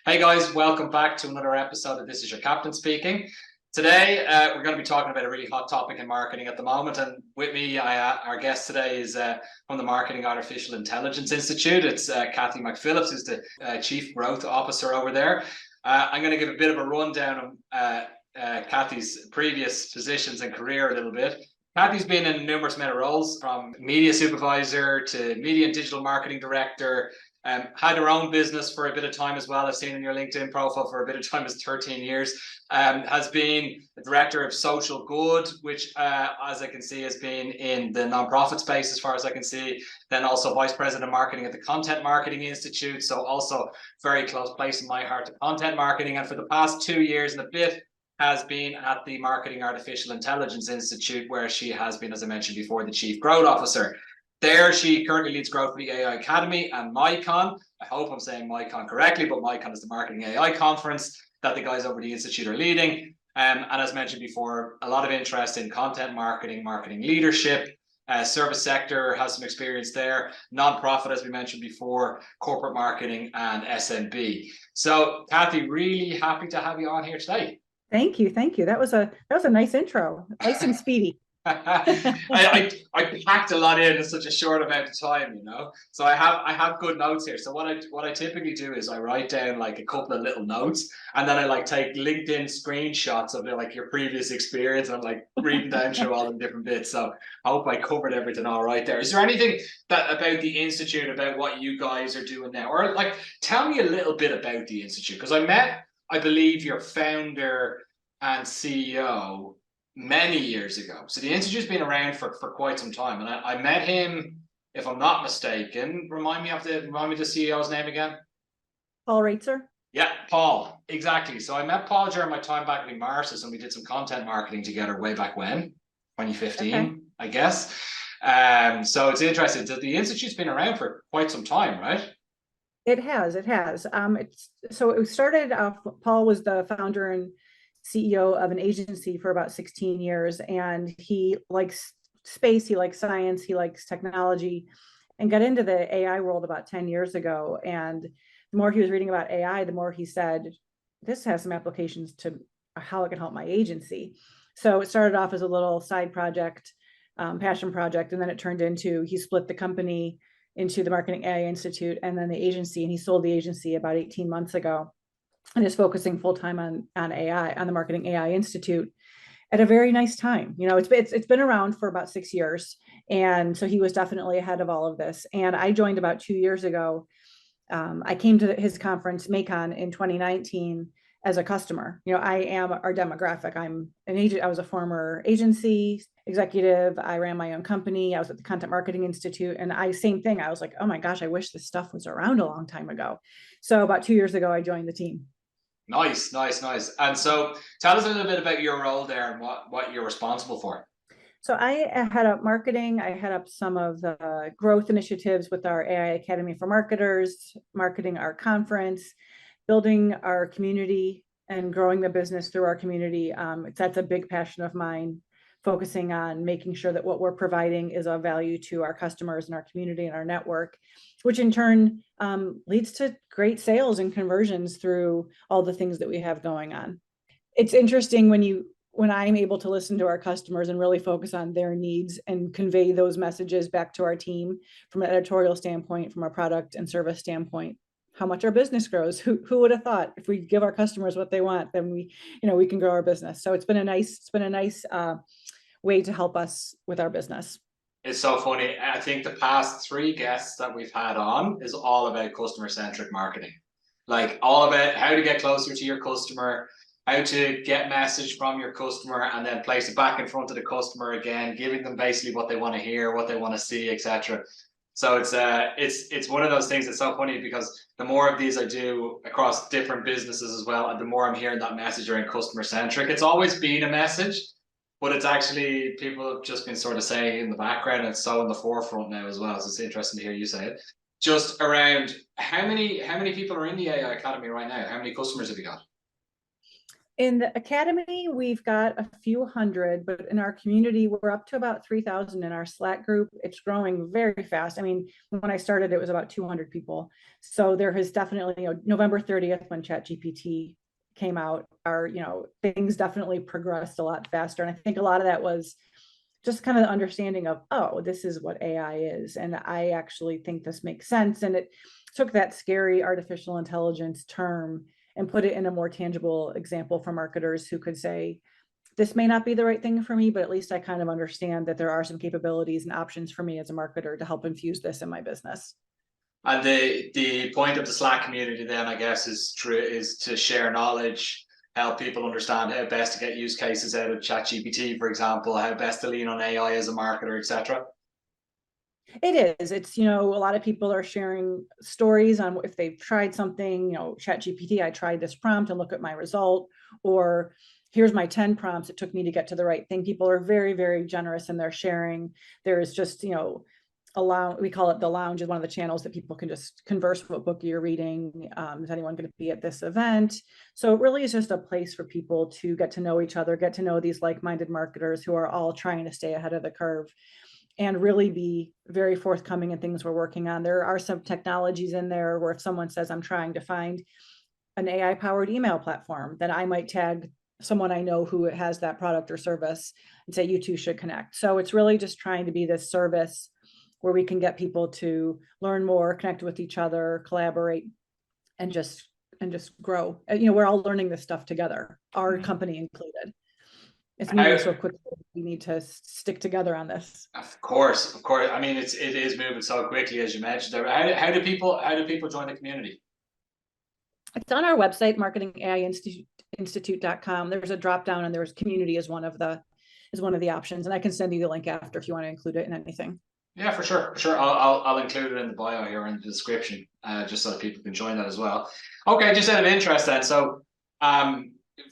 Hey guys, welcome back to another episode of This Is Your Captain Speaking. Today, we're going to be talking about a really hot topic in marketing at the moment. And with me, our guest today is from the Marketing Artificial Intelligence Institute. It's Cathy McPhillips, who's the Chief Growth Officer over there. I'm going to give a bit of a rundown on Cathy's previous positions and career a little bit. Cathy's been in numerous meta roles, from media supervisor to media and digital marketing director. Had her own business for a bit of time as well. I've seen in your LinkedIn profile for a bit of time as 13 years. Has been the director of social good, which, as I can see, has been in the nonprofit space as far as I can see. Then also vice president of marketing at the Content Marketing Institute. So also very close place in my heart to content marketing. And for the past 2 years and a bit, has been at the Marketing Artificial Intelligence Institute, where she has been, as I mentioned before, the Chief Growth Officer. There, she currently leads growth for the AI Academy and MyCon. I hope I'm saying MyCon correctly, but MyCon is the Marketing AI conference that the guys over the Institute are leading. And as mentioned before, a lot of interest in content marketing, marketing leadership, service sector, has some experience there, nonprofit, as we mentioned before, corporate marketing, and SMB. So, Cathy, really happy to have you on here today. Thank you. That was a nice intro, nice and speedy. I packed a lot in such a short amount of time, So I have good notes here. So what I typically do is I write down like a couple of little notes, and then I like take LinkedIn screenshots of like your previous experience, and I'm like reading down through all the different bits. So I hope I covered everything all right there. Is there anything that about the Institute, about what you guys are doing now, or like tell me a little bit about the Institute? Because I believe your founder and CEO many years ago. So the Institute's been around for quite some time. And I met him, if I'm not mistaken, remind me the CEO's name again. Paul Reitzer. Yeah, Paul. Exactly. So I met Paul during my time back at Marsis, and we did some content marketing together way back when, 2015, okay. I guess. So it's interesting that the Institute's been around for quite some time, right? It has. So it started off, Paul was the founder and CEO of an agency for about 16 years, and he likes space, he likes science, he likes technology, and got into the AI world about 10 years ago. And the more he was reading about AI, the more he said, this has some applications to how it can help my agency. So it started off as a little side project, passion project, and then it turned into, he split the company into the Marketing AI Institute and then the agency, and he sold the agency about 18 months ago, and is focusing full-time on AI, on the Marketing AI Institute, at a very nice time. It's been around for about 6 years. And so he was definitely ahead of all of this. And I joined about 2 years ago. I came to his conference, MACON, in 2019 as a customer. I am our demographic. I'm an agent. I was a former agency executive. I ran my own company. I was at the Content Marketing Institute, and same thing. I was like, oh my gosh, I wish this stuff was around a long time ago. So about 2 years ago, I joined the team. Nice. And so tell us a little bit about your role there and what you're responsible for. So I head up marketing. I head up some of the growth initiatives with our AI Academy for Marketers, marketing our conference, building our community and growing the business through our community. That's a big passion of mine, focusing on making sure that what we're providing is of value to our customers and our community and our network, which in turn leads to great sales and conversions through all the things that we have going on. It's interesting when I'm able to listen to our customers and really focus on their needs and convey those messages back to our team from an editorial standpoint, from a product and service standpoint, how much our business grows. Who would have thought if we give our customers what they want, then we can grow our business. So it's been a nice way to help us with our business. It's so funny. I think the past 3 guests that we've had on is all about customer-centric marketing, like all about how to get closer to your customer, how to get message from your customer and then place it back in front of the customer again, giving them basically what they want to hear, what they want to see, etc. So it's one of those things that's so funny, because the more of these I do across different businesses as well, and the more I'm hearing that message around customer-centric. It's always been a message, but it's actually, people have just been sort of saying in the background, and it's so in the forefront now as well. So it's interesting to hear you say it. Just around how many people are in the AI Academy right now? How many customers have you got? In the academy, we've got a few hundred, but in our community, we're up to about 3,000 in our Slack group. It's growing very fast. I mean, when I started, it was about 200 people. So there has definitely, November 30th, when ChatGPT came out, things definitely progressed a lot faster. And I think a lot of that was just kind of the understanding of, oh, this is what AI is. And I actually think this makes sense. And it took that scary artificial intelligence term and put it in a more tangible example for marketers who could say, this may not be the right thing for me, but at least I kind of understand that there are some capabilities and options for me as a marketer to help infuse this in my business. And the point of the Slack community then, I guess, is to share knowledge, help people understand how best to get use cases out of ChatGPT, for example, how best to lean on AI as a marketer, etc. It is. It's, a lot of people are sharing stories on if they've tried something, ChatGPT, I tried this prompt and look at my result, or here's my 10 prompts it took me to get to the right thing. People are very, very generous in their sharing. There is just, we call it the lounge, is one of the channels that people can just converse what book you're reading. Is anyone going to be at this event? So it really is just a place for people to get to know each other, get to know these like-minded marketers who are all trying to stay ahead of the curve and really be very forthcoming in things we're working on. There are some technologies in there where if someone says, I'm trying to find an AI powered email platform, then I might tag someone I know who has that product or service and say, you two should connect. So it's really just trying to be this service where we can get people to learn more, connect with each other, collaborate, and just grow. We're all learning this stuff together, our company included. It's moving so quickly. We need to stick together on this. Of course. I mean, it is moving so quickly, as you mentioned. How do people join the community? It's on our website, marketingaiinstitute.com. There's a drop down, and there's community is one of the options, and I can send you the link after if you want to include it in anything. Yeah, for sure. I'll include it in the bio here in the description, just so that people can join that as well. Okay, just out of interest then. So,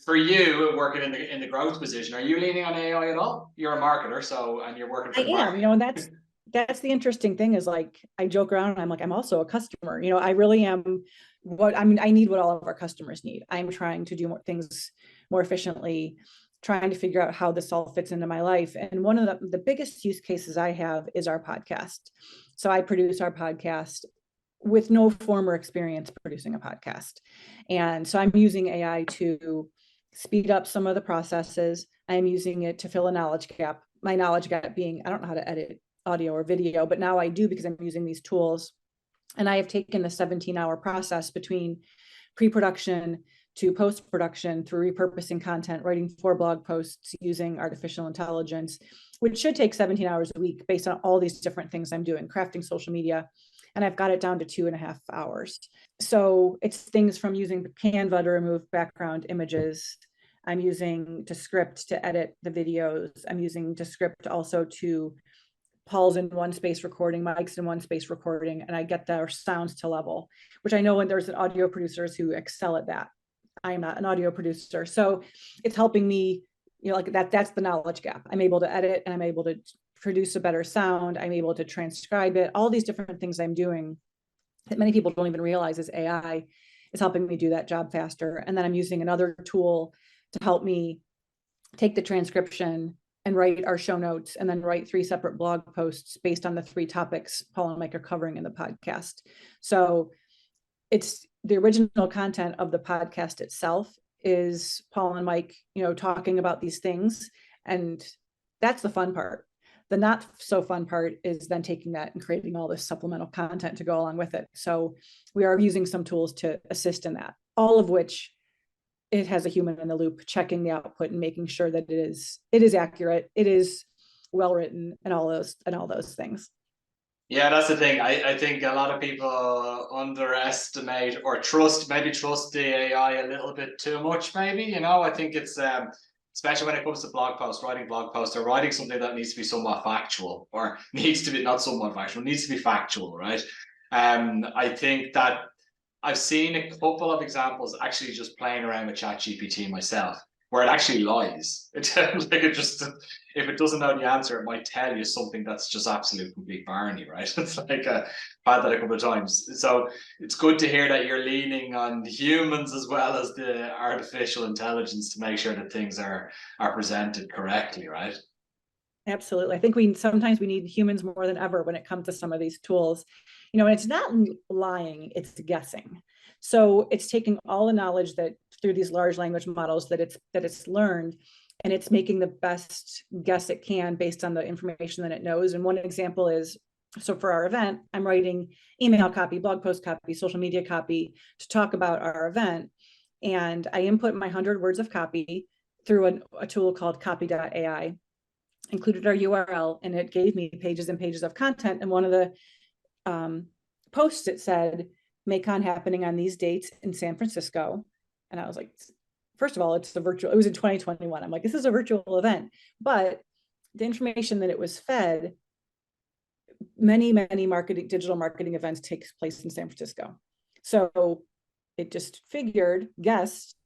for you working in the growth position, are you leaning on AI at all? You're a marketer, and you're working for the market. And that's the interesting thing is, like, I joke around and I'm like, I'm also a customer. I really am. I need what all of our customers need. I'm trying to do more things more efficiently, trying to figure out how this all fits into my life. And one of the biggest use cases I have is our podcast. So I produce our podcast with no former experience producing a podcast. And so I'm using AI to speed up some of the processes. I'm using it to fill a knowledge gap. My knowledge gap being, I don't know how to edit audio or video, but now I do because I'm using these tools. And I have taken the 17-hour process between pre-production to post-production through repurposing content, writing 4 blog posts using artificial intelligence, which should take 17 hours a week based on all these different things I'm doing, crafting social media. And I've got it down to 2.5 hours. So it's things from using Canva to remove background images. I'm using Descript to edit the videos. I'm using Descript also to Paul's in one space recording, Mike's in one space recording, and I get their sounds to level, which I know when there's an audio producers who excel at that. I am not an audio producer. So it's helping me, like that's the knowledge gap. I'm able to edit and I'm able to produce a better sound. I'm able to transcribe it. All these different things I'm doing that many people don't even realize is AI is helping me do that job faster. And then I'm using another tool to help me take the transcription and write our show notes and then write 3 separate blog posts based on the 3 topics Paul and Mike are covering in the podcast. So it's the original content of the podcast itself is Paul and Mike, talking about these things. And that's the fun part. The not so fun part is then taking that and creating all this supplemental content to go along with it. So we are using some tools to assist in that, all of which it has a human in the loop, checking the output and making sure that it is accurate, it is well written, and all those things. Yeah, that's the thing. I think a lot of people underestimate or trust the AI a little bit too much, maybe. I think it's especially when it comes to writing blog posts or writing something that needs to be somewhat factual, or needs to be not somewhat factual, needs to be factual, right? I think that I've seen a couple of examples actually just playing around with ChatGPT myself. where it actually lies. It just, if it doesn't know the answer, it might tell you something that's just absolute complete barney, right? It's like I've had that a couple of times. So it's good to hear that you're leaning on humans as well as the artificial intelligence to make sure that things are presented correctly, right? Absolutely. I think we sometimes we need humans more than ever when it comes to some of these tools. And it's not lying, it's guessing. So it's taking all the knowledge that through these large language models that it's learned, and it's making the best guess it can based on the information that it knows. And one example is, so for our event, I'm writing email copy, blog post copy, social media copy to talk about our event. And I input my 100 words of copy through a tool called copy.ai, included our URL, and it gave me pages and pages of content. And one of the posts, it said, MACON happening on these dates in San Francisco. And I was like, first of all, it was in 2021. I'm like, this is a virtual event. But the information that it was fed, many digital marketing events takes place in San Francisco. So it just guessed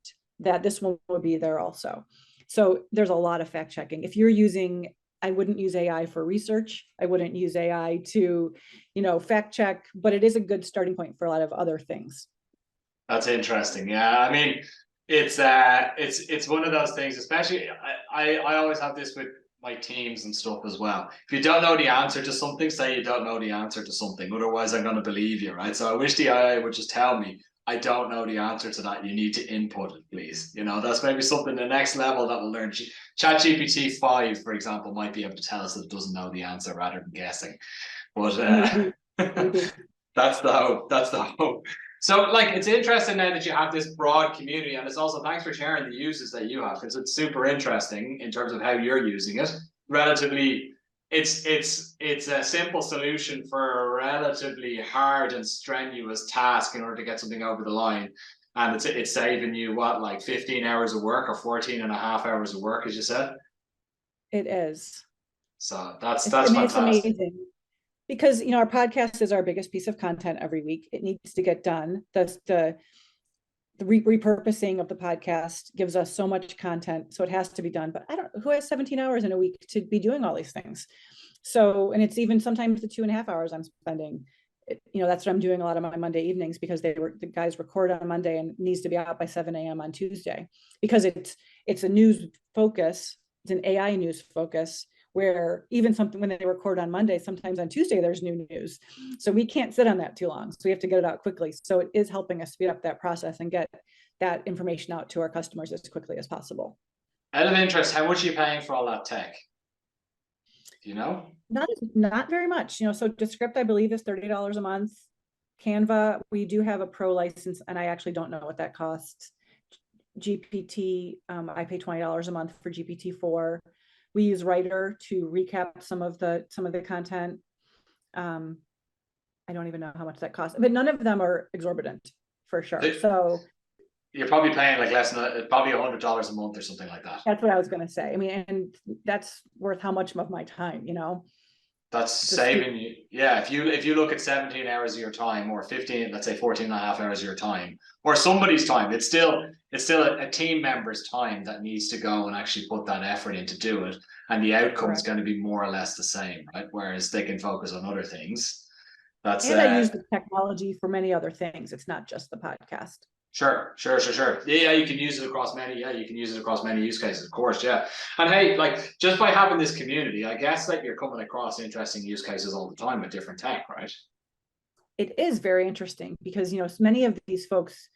that this one would be there also. So there's a lot of fact checking. If you're using, I wouldn't use AI for research. I wouldn't use AI to, fact check, but it is a good starting point for a lot of other things. That's interesting. Yeah, I mean, it's one of those things. Especially, I always have this with my teams and stuff as well. If you don't know the answer to something, say you don't know the answer to something. Otherwise, I'm going to believe you, right? So I wish the AI would just tell me, I don't know the answer to that. You need to input it, please. That's maybe something the next level that we'll learn. ChatGPT 5, for example, might be able to tell us that it doesn't know the answer rather than guessing. But Maybe. That's the hope. That's the hope. So, it's interesting now that you have this broad community, and it's also thanks for sharing the uses that you have, because it's super interesting in terms of how you're using it. Relatively, it's a simple solution for a relatively hard and strenuous task in order to get something over the line, and it's saving you what, 15 hours of work or 14 and a half hours of work, as you said. It is. So that's fantastic. It's amazing. Because our podcast is our biggest piece of content every week. It needs to get done. The repurposing of the podcast gives us so much content, so it has to be done. But who has 17 hours in a week to be doing all these things? So, and it's even sometimes the 2.5 hours I'm spending. That's what I'm doing a lot of my Monday evenings, because the guys record on Monday and needs to be out by 7 a.m. on Tuesday, because it's a news focus. It's an AI news focus, where even something when they record on Monday, sometimes on Tuesday, there's new news. So we can't sit on that too long. So we have to get it out quickly. So it is helping us speed up that process and get that information out to our customers as quickly as possible. Out of interest, how much are you paying for all that tech? Do you know? Not very much. So Descript, I believe, is $30 a month. Canva, we do have a pro license, and I actually don't know what that costs. GPT, I pay $20 a month for GPT-4. We use Writer to recap some of the content. I don't even know how much that costs, but none of them are exorbitant, for sure. So you're probably paying less than probably $100 a month or something like that. That's what I was going to say. I mean, and that's worth how much of my time, That's saving you. Yeah, if you look at 17 hours of your time, or 15, let's say 14 and a half hours of your time, or somebody's time, it's still a team member's time that needs to go and actually put that effort in to do it, and the outcome is going to be more or less the same, right? Whereas they can focus on other things. I use the technology for many other things. It's not just the podcast. Sure. Yeah, you can use it across many. Yeah, you can use it across many use cases, of course. Yeah, and hey, just by having this community, I guess that you're coming across interesting use cases all the time with different tech, right? It is very interesting, because many of these folks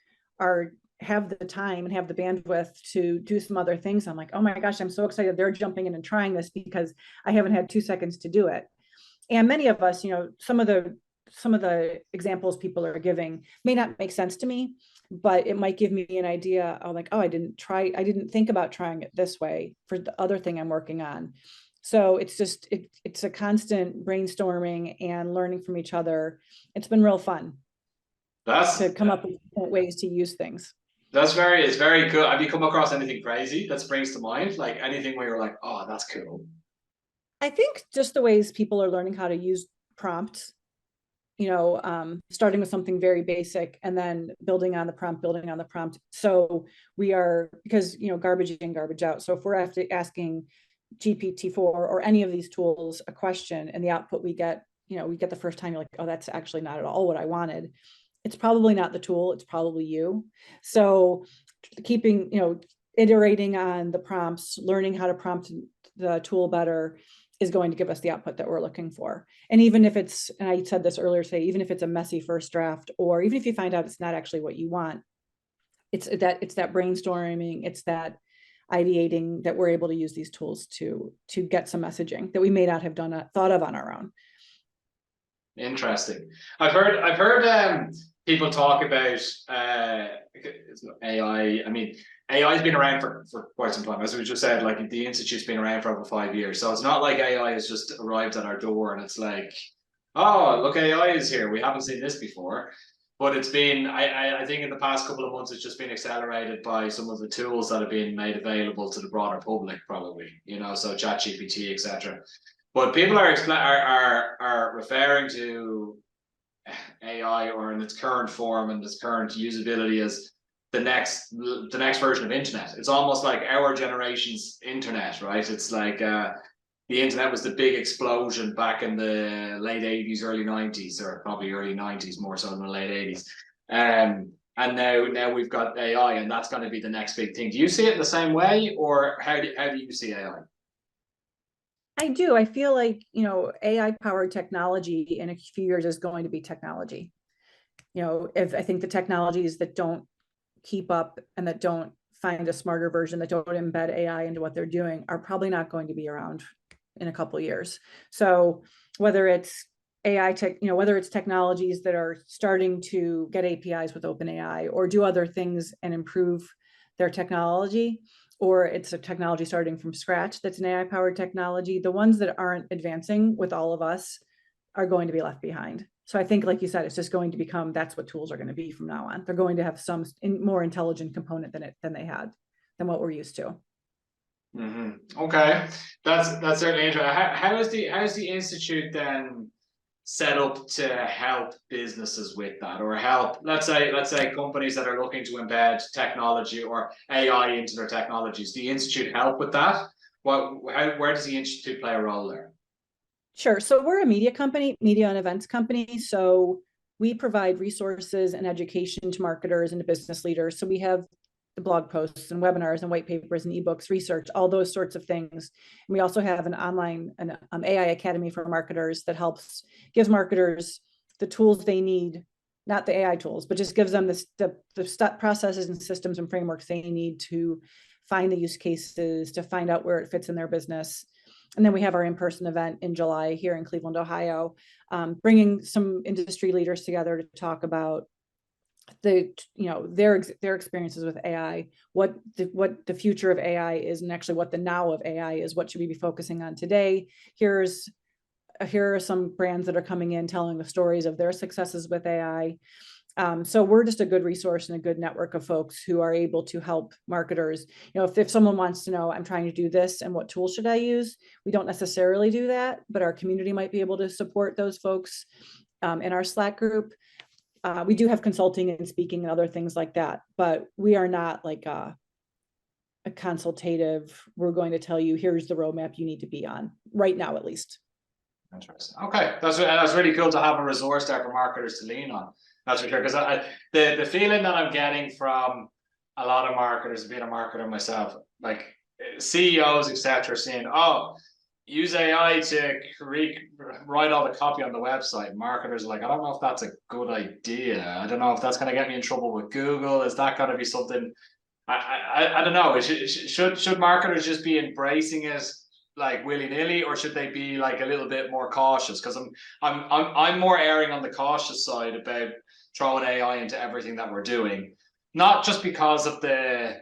have the time and have the bandwidth to do some other things. I'm like, oh my gosh, I'm so excited they're jumping in and trying this, because I haven't had 2 seconds to do it. And many of us, some of the examples people are giving may not make sense to me, but it might give me an idea. I'm like, oh, I didn't think about trying it this way for the other thing I'm working on. So it's a constant brainstorming and learning from each other. It's been real fun to come up with different ways to use things. It's very cool. Have you come across anything crazy that springs to mind? Like anything where you're like, oh, that's cool? I think just the ways people are learning how to use prompts. starting with something very basic and then building on the prompt. So we are, because, garbage in, garbage out. So if we're asking GPT-4 or any of these tools a question, and the output we get the first time, you're like, oh, that's actually not at all what I wanted. It's probably not the tool, it's probably you. So keeping, iterating on the prompts, learning how to prompt the tool better is going to give us the output that we're looking for. And even if it's, and I said this earlier today, even if it's a messy first draft, or even if you find out it's not actually what you want, it's that brainstorming, it's that ideating that we're able to use these tools to get some messaging that we may not have thought of on our own. Interesting. I've heard people talk about AI. I mean, AI has been around for quite some time. As we just said, like the Institute's been around for over 5 years. So it's not like AI has just arrived at our door and it's like, oh, look, AI is here. We haven't seen this before. But it's been, I think in the past couple of months, it's just been accelerated by some of the tools that have been made available to the broader public, probably, so ChatGPT, etc. But people are referring to AI, or in its current form and its current usability, as the next version of internet. It's almost like our generation's internet, right? It's like the internet was the big explosion back in the late 80s, early 90s, or probably early 90s more so than the late 80s. And now we've got AI, and that's going to be the next big thing. Do you see it in the same way, or how do you see AI? I do. I feel like, AI powered technology in a few years is going to be technology. If I think the technologies that don't keep up and that don't find a smarter version, that don't embed AI into what they're doing, are probably not going to be around in a couple of years. So whether it's AI tech, whether it's technologies that are starting to get APIs with OpenAI or do other things and improve their technology, or it's a technology starting from scratch that's an AI powered technology, the ones that aren't advancing with all of us are going to be left behind. So I think, like you said, it's just going to become, that's what tools are going to be from now on. They're going to have some more intelligent component than what we're used to. Mm-hmm. Okay, that's certainly interesting. How is the Institute then set up to help businesses with that, or help, let's say companies that are looking to embed technology or AI into their technologies? The Institute help with that? Where does the Institute play a role there? Sure. So we're a media and events company. So we provide resources and education to marketers and to business leaders. So we have the blog posts and webinars and white papers and ebooks, research, all those sorts of things. And we also have an online AI Academy for marketers that gives marketers the tools they need, not the AI tools, but just gives them the processes and systems and frameworks they need to find the use cases, to find out where it fits in their business. And then we have our in-person event in July here in Cleveland, Ohio, bringing some industry leaders together to talk about their experiences with AI, what the future of AI is, and actually what the now of AI is. What should we be focusing on today? Here are some brands that are coming in telling the stories of their successes with AI. So we're just a good resource and a good network of folks who are able to help marketers. If someone wants to know, I'm trying to do this and what tool should I use? We don't necessarily do that, but our community might be able to support those folks in our Slack group. We do have consulting and speaking and other things like that, but we are not like a consultative, we're going to tell you, here's the roadmap you need to be on right now, at least. Interesting. Okay, that's really cool to have a resource there for marketers to lean on. That's for sure. Because the feeling that I'm getting from a lot of marketers, being a marketer myself, like CEOs, etc., saying, "Oh, use AI to write all the copy on the website." Marketers are like, "I don't know if that's a good idea. I don't know if that's going to get me in trouble with Google. Is that going to be something?" I don't know. Should marketers just be embracing it like willy-nilly, or should they be like a little bit more cautious? Because I'm more erring on the cautious side about throwing AI into everything that we're doing, not just because of the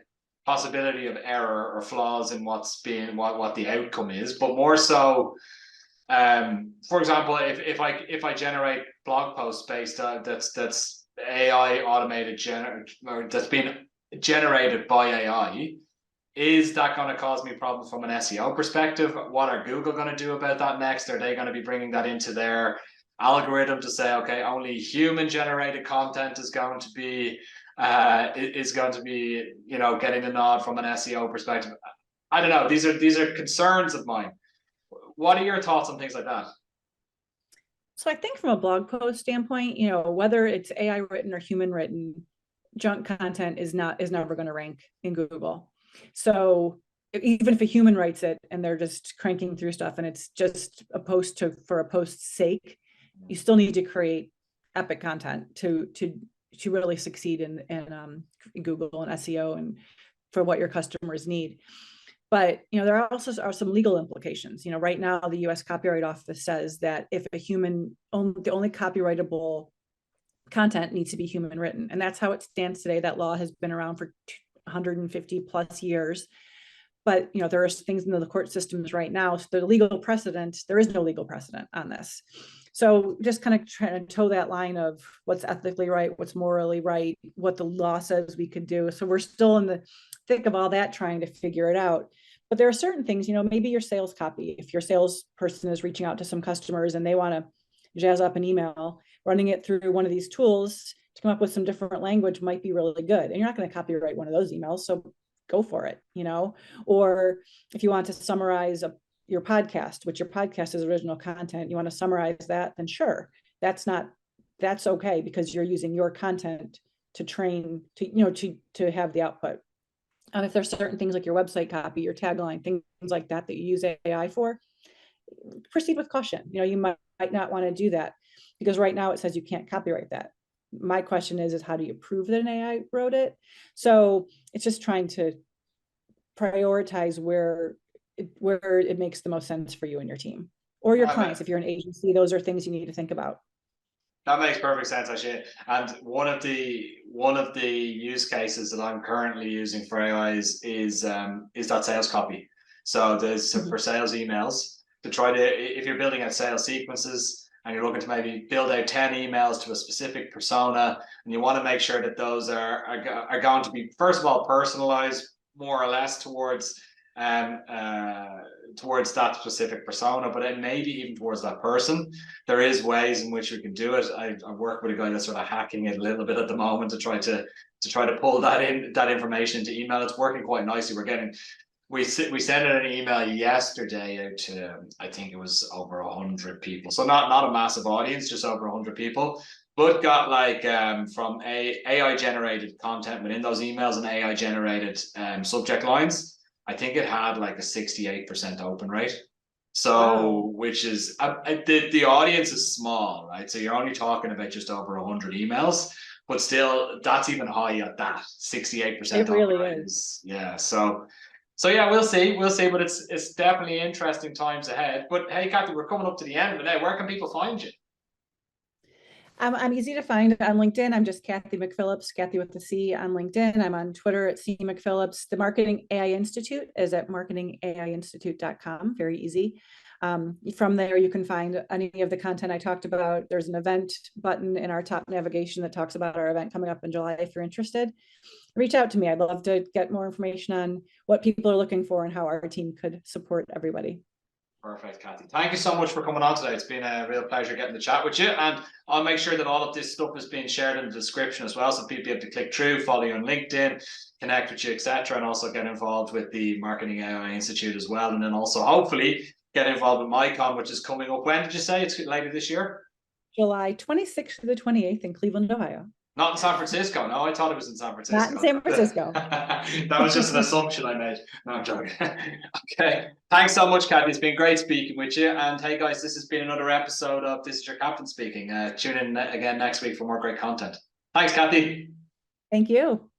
possibility of error or flaws in what the outcome is, but more so, for example, if I generate blog posts based that's AI automated or that's been generated by AI, is that going to cause me problems from an SEO perspective? What are Google going to do about that next? Are they going to be bringing that into their algorithm to say, okay, only human generated content is going to be getting a nod from an SEO perspective. I don't know. These are concerns of mine. What are your thoughts on things like that? So I think from a blog post standpoint, whether it's AI written or human written, junk content is never going to rank in Google. So even if a human writes it and they're just cranking through stuff and it's just a post for a post's sake, you still need to create epic content to really succeed in Google and SEO and for what your customers need. But there are also some legal implications. Right now the U.S. Copyright Office says that if the only copyrightable content needs to be human written, and that's how it stands today. That law has been around for 150 plus years. But there are things in the court systems right now. So there is no legal precedent on this. So just kind of trying to toe that line of what's ethically right, what's morally right, what the law says we could do. So we're still in the thick of all that, trying to figure it out. But there are certain things, maybe your sales copy, if your salesperson is reaching out to some customers and they want to jazz up an email, running it through one of these tools to come up with some different language might be really good. And you're not going to copyright one of those emails. So go for it, or if you want to summarize your podcast, which your podcast is original content, you want to summarize that, then sure, that's okay, because you're using your content to train to have the output. And if there's certain things like your website copy, your tagline, things like that you use AI for, proceed with caution. You might not want to do that because right now it says you can't copyright that. My question is how do you prove that an AI wrote it? So it's just trying to prioritize where it makes the most sense for you and your team or your clients. If you're an agency, those are things you need to think about. That makes perfect sense, actually. And one of the use cases that I'm currently using for AI is that sales copy. So there's for sales emails to try to, if you're building out sales sequences and you're looking to maybe build out 10 emails to a specific persona, and you want to make sure that those are going to be, first of all, personalized more or less towards that specific persona, but then maybe even towards that person. There is ways in which we can do it. I work with a guy that's sort of hacking it a little bit at the moment to try to pull that information into email. It's working quite nicely. We sent an email yesterday out to, I think it was over 100 people. So not a massive audience, just over 100 people, but got from AI generated content within those emails and AI generated subject lines. I think it had a 68% open rate. So, wow. Which is, the audience is small, right? So you're only talking about just over 100 emails, but still that's even high at that 68%. It really is. Yeah. So yeah, we'll see, but it's definitely interesting times ahead. But hey, Cathy, we're coming up to the end of it now. Where can people find you? I'm easy to find on LinkedIn. I'm just Cathy McPhillips, Cathy with the C on LinkedIn. I'm on Twitter at C McPhillips. The Marketing AI Institute is at marketingaiinstitute.com. Very easy. From there, you can find any of the content I talked about. There's an event button in our top navigation that talks about our event coming up in July. If you're interested, reach out to me. I'd love to get more information on what people are looking for and how our team could support everybody. Perfect, Cathy. Thank you so much for coming on today. It's been a real pleasure getting to chat with you. And I'll make sure that all of this stuff is being shared in the description as well, so people have to click through, follow you on LinkedIn, connect with you, etc., and also get involved with the Marketing AI Institute as well. And then also hopefully get involved with MyCon, which is coming up. When did you say it's later this year? July 26th to the 28th in Cleveland, Ohio. Not in San Francisco. No, I thought it was in San Francisco. Not in San Francisco. That was just an assumption I made. No, I'm joking. Okay. Thanks so much, Cathy. It's been great speaking with you. And hey, guys, this has been another episode of This Is Your Captain Speaking. Tune in again next week for more great content. Thanks, Cathy. Thank you.